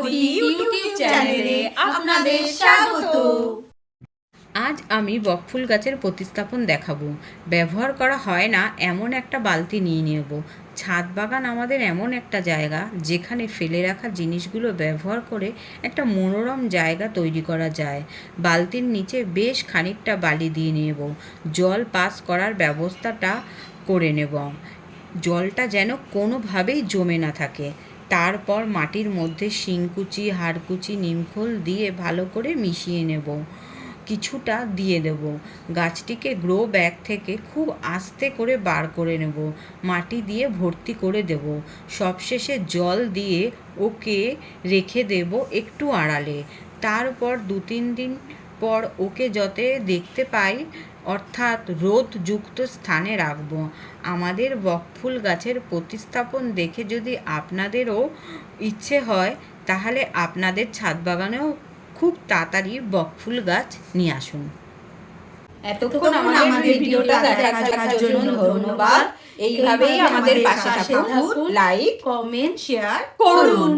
প্রগতি YouTube চ্যানেলে আপনাদের স্বাগত। আজ আমি বকফুল গাছের প্রতিস্থাপন দেখাবো। ব্যবহার করা হয় না এমন একটা বালতি নিয়ে নেব। ছাদ বাগান আমাদের এমন একটা জায়গা যেখানে ফেলে রাখা জিনিসগুলো ব্যবহার করে একটা মনোরম জায়গা তৈরি করা যায়। বালতির নিচে বেশ খানিকটা বালি দিয়ে নেব। জল পাস করার ব্যবস্থাটা করে নেব, জলটা যেন কোনোভাবেই জমে না থাকে। তারপর মাটির মধ্যে শিংকুচি, হাড়কুচি, নিমখোল দিয়ে ভালো করে মিশিয়ে নেব। কিছুটা দিয়ে দেব। গাছটিকে গ্রো ব্যাগ থেকে খুব আস্তে করে বার করে নেব। মাটি দিয়ে ভর্তি করে দেব। সবশেষে জল দিয়ে ওকে রেখে দেব একটু আড়ালে। তারপর 2-3 দিন পর ওকে যাতে দেখতে পাই, অর্থাৎ রোদযুক্ত স্থানে রাখব। আমাদের বকফুল গাছের প্রতিস্থাপন দেখে যদি আপনাদেরও ইচ্ছে হয়, তাহলে আপনাদের ছাদ বাগানেও খুব তাড়াতাড়ি বকফুল গাছ নিয়ে আসুন। এতক্ষণ আমাদের ভিডিওটা দেখার জন্য ধন্যবাদ। এইভাবেই আমাদের পাশে থাকুন, লাইক, কমেন্ট, শেয়ার করুন।